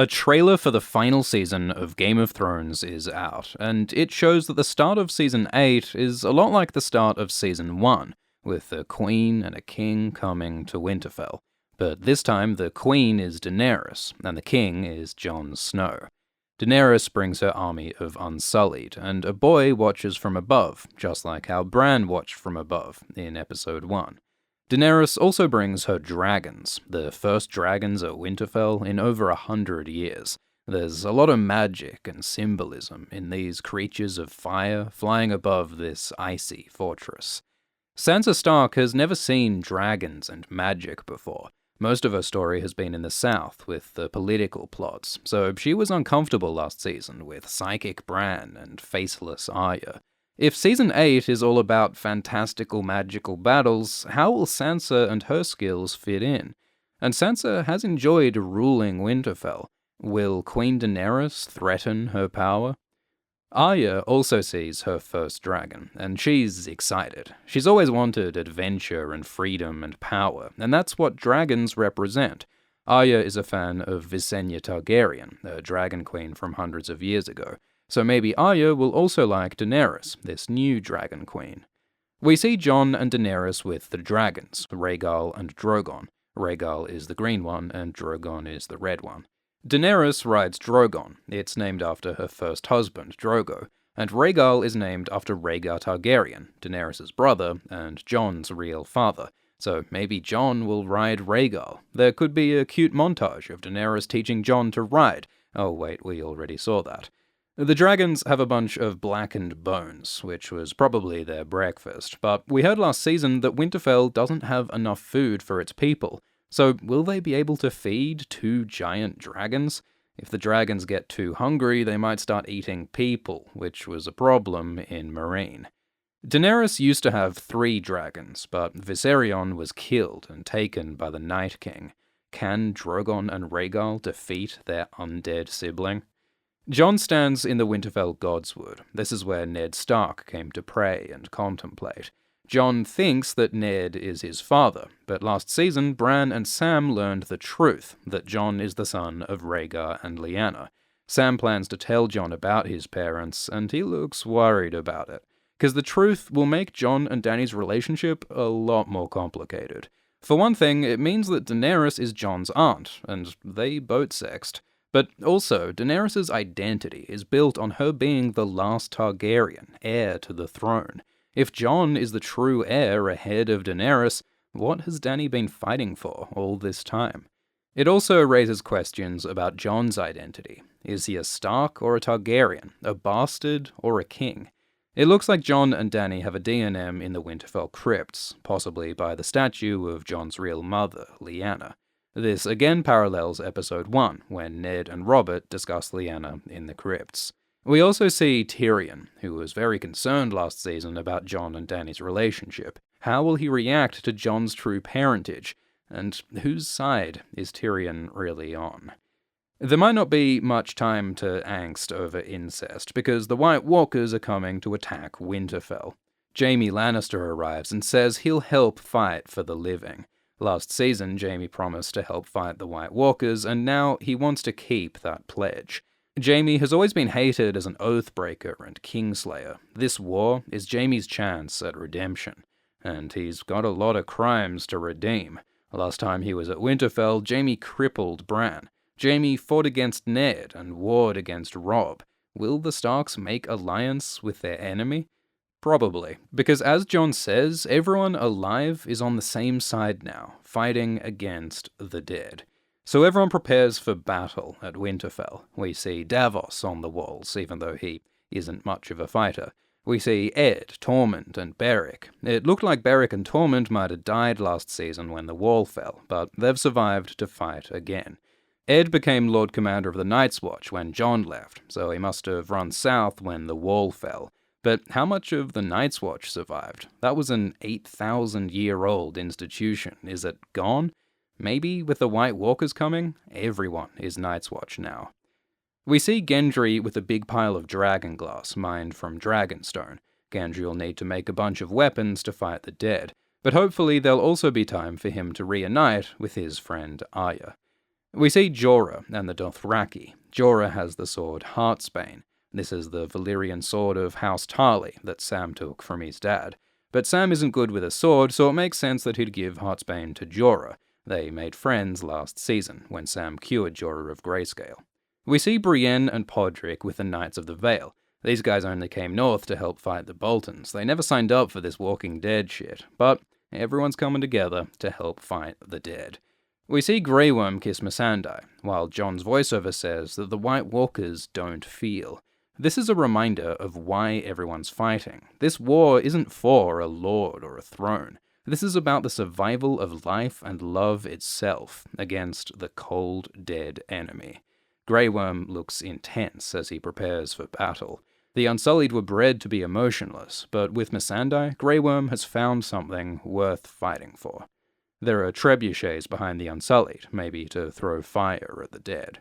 A trailer for the final season of Game of Thrones is out, and it shows that the start of Season 8 is a lot like the start of Season 1, with a queen and a king coming to Winterfell. But this time, the queen is Daenerys, and the king is Jon Snow. Daenerys brings her army of Unsullied, and a boy watches from above, just like how Bran watched from above in Episode 1. Daenerys also brings her dragons, the first dragons at Winterfell in over 100 years. There's a lot of magic and symbolism in these creatures of fire flying above this icy fortress. Sansa Stark has never seen dragons and magic before. Most of her story has been in the south with the political plots, so she was uncomfortable last season with psychic Bran and faceless Arya. If Season 8 is all about fantastical magical battles, how will Sansa and her skills fit in? And Sansa has enjoyed ruling Winterfell. Will Queen Daenerys threaten her power? Arya also sees her first dragon, and she's excited. She's always wanted adventure and freedom and power, and that's what dragons represent. Arya is a fan of Visenya Targaryen, a dragon queen from hundreds of years ago. So maybe Arya will also like Daenerys, this new dragon queen. We see Jon and Daenerys with the dragons, Rhaegal and Drogon. Rhaegal is the green one, and Drogon is the red one. Daenerys rides Drogon. It's named after her first husband, Drogo, and Rhaegal is named after Rhaegar Targaryen, Daenerys' brother and Jon's real father. So maybe Jon will ride Rhaegal. There could be a cute montage of Daenerys teaching Jon to ride. Oh wait, we already saw that. The dragons have a bunch of blackened bones, which was probably their breakfast, but we heard last season that Winterfell doesn't have enough food for its people, so will they be able to feed 2 giant dragons? If the dragons get too hungry, they might start eating people, which was a problem in Meereen. Daenerys used to have 3 dragons, but Viserion was killed and taken by the Night King. Can Drogon and Rhaegal defeat their undead sibling? Jon stands in the Winterfell Godswood. This is where Ned Stark came to pray and contemplate. Jon thinks that Ned is his father, but last season Bran and Sam learned the truth, that Jon is the son of Rhaegar and Lyanna. Sam plans to tell Jon about his parents, and he looks worried about it, because the truth will make Jon and Dany's relationship a lot more complicated. For one thing, it means that Daenerys is Jon's aunt, and they boat sexed. But also, Daenerys' identity is built on her being the last Targaryen, heir to the throne. If Jon is the true heir ahead of Daenerys, what has Dany been fighting for all this time? It also raises questions about Jon's identity. Is he a Stark or a Targaryen, a bastard or a king? It looks like Jon and Dany have a D&M in the Winterfell crypts, possibly by the statue of Jon's real mother, Lyanna. This again parallels Episode 1, when Ned and Robert discuss Lyanna in the crypts. We also see Tyrion, who was very concerned last season about Jon and Dany's relationship. How will he react to Jon's true parentage? And whose side is Tyrion really on? There might not be much time to angst over incest, because the White Walkers are coming to attack Winterfell. Jaime Lannister arrives and says he'll help fight for the living. Last season, Jaime promised to help fight the White Walkers, and now he wants to keep that pledge. Jaime has always been hated as an oathbreaker and kingslayer. This war is Jaime's chance at redemption, and he's got a lot of crimes to redeem. Last time he was at Winterfell, Jaime crippled Bran. Jaime fought against Ned and warred against Robb. Will the Starks make alliance with their enemy? Probably, because as Jon says, everyone alive is on the same side now, fighting against the dead. So everyone prepares for battle at Winterfell. We see Davos on the walls, even though he isn't much of a fighter. We see Ed, Tormund, and Beric. It looked like Beric and Tormund might have died last season when the wall fell, but they've survived to fight again. Ed became Lord Commander of the Night's Watch when Jon left, so he must have run south when the wall fell. But how much of the Night's Watch survived? That was an 8,000-year-old institution. Is it gone? Maybe with the White Walkers coming, everyone is Night's Watch now. We see Gendry with a big pile of dragon glass mined from Dragonstone. Gendry will need to make a bunch of weapons to fight the dead, but hopefully there'll also be time for him to reunite with his friend Arya. We see Jorah and the Dothraki. Jorah has the sword Heartsbane. This is the Valyrian sword of House Tarly that Sam took from his dad. But Sam isn't good with a sword, so it makes sense that he'd give Heartsbane to Jorah. They made friends last season, when Sam cured Jorah of Grayscale. We see Brienne and Podrick with the Knights of the Vale. These guys only came north to help fight the Boltons. They never signed up for this Walking Dead shit, but everyone's coming together to help fight the dead. We see Grey Worm kiss Missandei, while Jon's voiceover says that the White Walkers don't feel. This is a reminder of why everyone's fighting. This war isn't for a lord or a throne. This is about the survival of life and love itself against the cold, dead enemy. Grey Worm looks intense as he prepares for battle. The Unsullied were bred to be emotionless, but with Missandei, Grey Worm has found something worth fighting for. There are trebuchets behind the Unsullied, maybe to throw fire at the dead.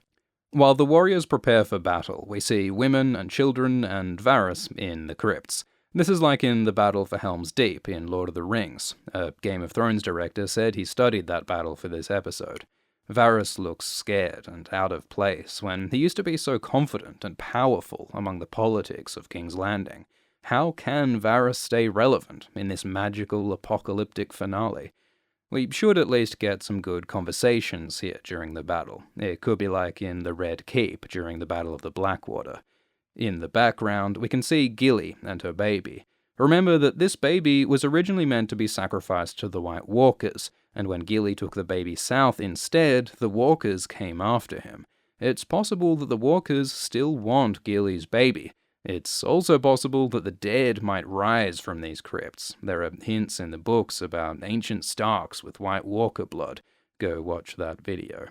While the warriors prepare for battle, we see women and children and Varys in the crypts. This is like in the battle for Helm's Deep in Lord of the Rings. A Game of Thrones director said he studied that battle for this episode. Varys looks scared and out of place when he used to be so confident and powerful among the politics of King's Landing. How can Varys stay relevant in this magical apocalyptic finale? We should at least get some good conversations here during the battle. It could be like in the Red Keep during the Battle of the Blackwater. In the background, we can see Gilly and her baby. Remember that this baby was originally meant to be sacrificed to the White Walkers, and when Gilly took the baby south instead, the Walkers came after him. It's possible that the Walkers still want Gilly's baby. It's also possible that the dead might rise from these crypts. There are hints in the books about ancient Starks with White Walker blood. Go watch that video.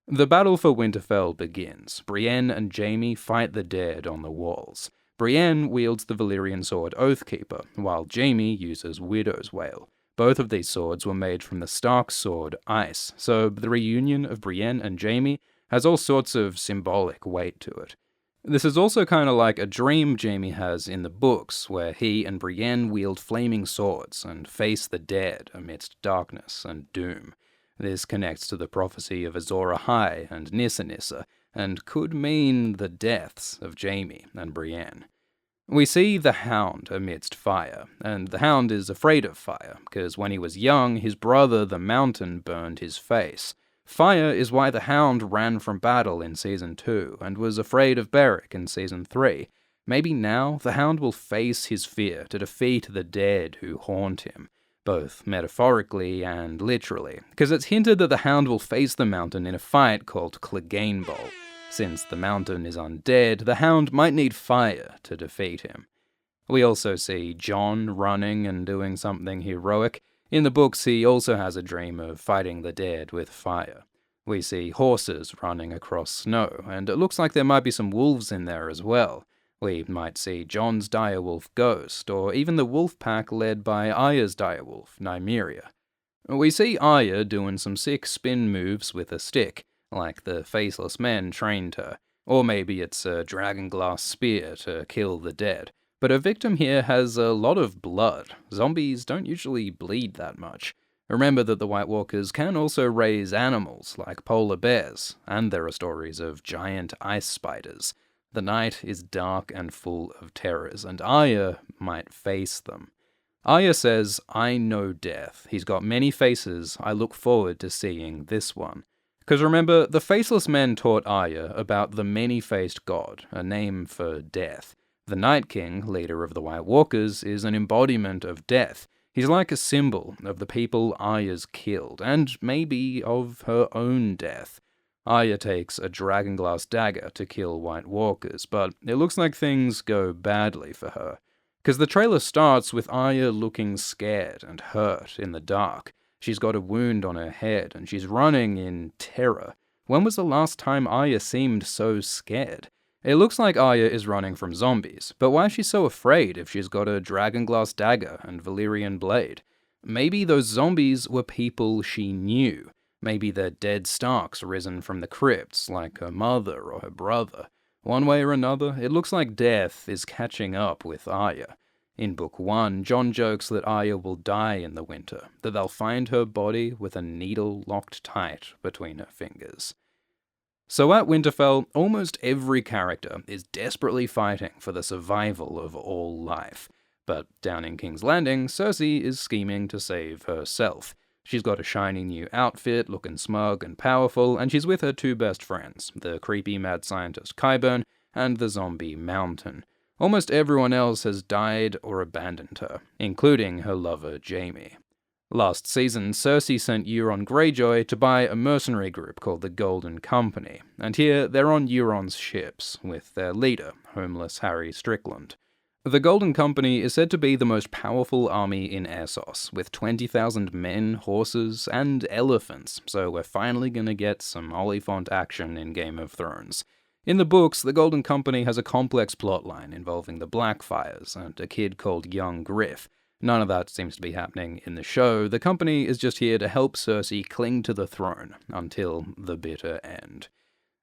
The battle for Winterfell begins. Brienne and Jaime fight the dead on the walls. Brienne wields the Valyrian sword Oathkeeper, while Jaime uses Widow's Wail. Both of these swords were made from the Stark sword Ice, so the reunion of Brienne and Jaime has all sorts of symbolic weight to it. This is also kind of like a dream Jaime has in the books, where he and Brienne wield flaming swords and face the dead amidst darkness and doom. This connects to the prophecy of Azor Ahai and Nissa Nissa, and could mean the deaths of Jaime and Brienne. We see the Hound amidst fire, and the Hound is afraid of fire, because when he was young, his brother the Mountain burned his face. Fire is why the Hound ran from battle in Season 2, and was afraid of Beric in Season 3. Maybe now the Hound will face his fear to defeat the dead who haunt him, both metaphorically and literally, because it's hinted that the Hound will face the Mountain in a fight called Clegane Bowl. Since the Mountain is undead, the Hound might need fire to defeat him. We also see Jon running and doing something heroic. In the books, he also has a dream of fighting the dead with fire. We see horses running across snow, and it looks like there might be some wolves in there as well. We might see Jon's direwolf Ghost, or even the wolf pack led by Arya's direwolf, Nymeria. We see Arya doing some sick spin moves with a stick, like the Faceless men trained her, or maybe it's a dragonglass spear to kill the dead. But her victim here has a lot of blood. Zombies don't usually bleed that much. Remember that the White Walkers can also raise animals, like polar bears, and there are stories of giant ice spiders. The night is dark and full of terrors, and Arya might face them. Arya says, "I know death. He's got many faces. I look forward to seeing this one." Because remember, the Faceless men taught Arya about the many-faced god, a name for death. The Night King, leader of the White Walkers, is an embodiment of death. He's like a symbol of the people Arya's killed, and maybe of her own death. Arya takes a dragonglass dagger to kill White Walkers, but it looks like things go badly for her. Because the trailer starts with Arya looking scared and hurt in the dark. She's got a wound on her head, and she's running in terror. When was the last time Arya seemed so scared? It looks like Arya is running from zombies, but why is she so afraid if she's got a dragonglass dagger and Valyrian blade? Maybe those zombies were people she knew. Maybe they're dead Starks risen from the crypts, like her mother or her brother. One way or another, it looks like death is catching up with Arya. In Book 1, Jon jokes that Arya will die in the winter, that they'll find her body with a needle locked tight between her fingers. So at Winterfell, almost every character is desperately fighting for the survival of all life. But down in King's Landing, Cersei is scheming to save herself. She's got a shiny new outfit, looking smug and powerful, and she's with her two best friends, the creepy mad scientist Qyburn and the zombie Mountain. Almost everyone else has died or abandoned her, including her lover Jaime. Last season, Cersei sent Euron Greyjoy to buy a mercenary group called the Golden Company, and here they're on Euron's ships, with their leader, homeless Harry Strickland. The Golden Company is said to be the most powerful army in Essos, with 20,000 men, horses, and elephants, so we're finally gonna get some Oliphant action in Game of Thrones. In the books, the Golden Company has a complex plotline involving the Blackfires and a kid called Young Griff. None of that seems to be happening in the show. The company is just here to help Cersei cling to the throne until the bitter end.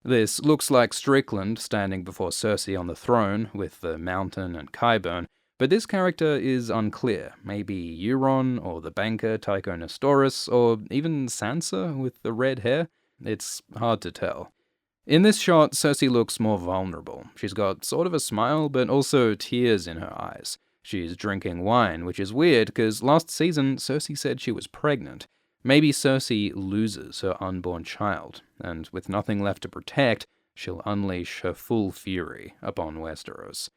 This looks like Strickland standing before Cersei on the throne with the Mountain and Qyburn, but this character is unclear. Maybe Euron, or the banker Tycho Nestoris, or even Sansa with the red hair? It's hard to tell. In this shot, Cersei looks more vulnerable. She's got sort of a smile, but also tears in her eyes. She's drinking wine, which is weird, because last season, Cersei said she was pregnant. Maybe Cersei loses her unborn child, and with nothing left to protect, she'll unleash her full fury upon Westeros.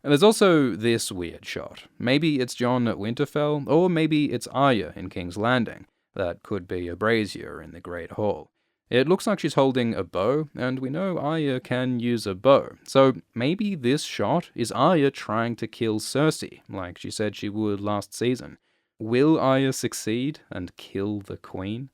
And there's also this weird shot. Maybe it's Jon at Winterfell, or maybe it's Arya in King's Landing. That could be a brazier in the Great Hall. It looks like she's holding a bow, and we know Arya can use a bow, so maybe this shot is Arya trying to kill Cersei, like she said she would last season. Will Arya succeed and kill the Queen?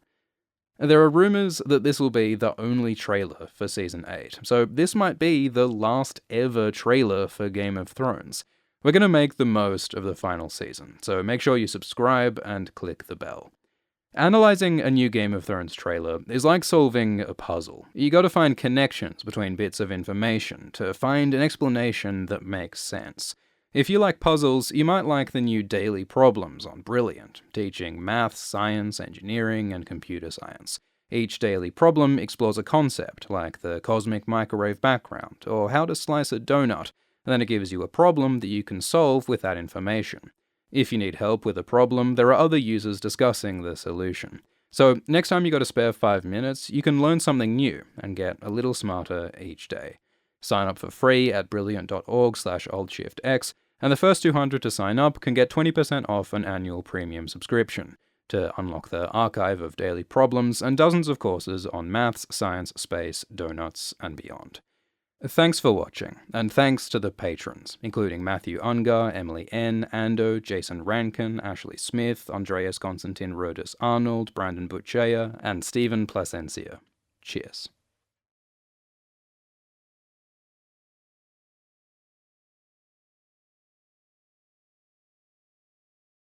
There are rumours that this will be the only trailer for Season 8, so this might be the last ever trailer for Game of Thrones. We're going to make the most of the final season, so make sure you subscribe and click the bell. Analyzing a new Game of Thrones trailer is like solving a puzzle. You gotta find connections between bits of information to find an explanation that makes sense. If you like puzzles, you might like the new daily problems on Brilliant, teaching maths, science, engineering, and computer science. Each daily problem explores a concept, like the cosmic microwave background, or how to slice a donut, and then it gives you a problem that you can solve with that information. If you need help with a problem, there are other users discussing the solution. So next time you got a spare 5 minutes, you can learn something new and get a little smarter each day. Sign up for free at brilliant.org/AltShiftX, and the first 200 to sign up can get 20% off an annual premium subscription to unlock the archive of daily problems and dozens of courses on maths, science, space, donuts, and beyond. Thanks for watching, and thanks to the patrons, including Matthew Ungar, Emily N., Ando, Jason Rankin, Ashley Smith, Andreas Konstantin Rodas Arnold, Brandon Butchea, and Stephen Placencia. Cheers.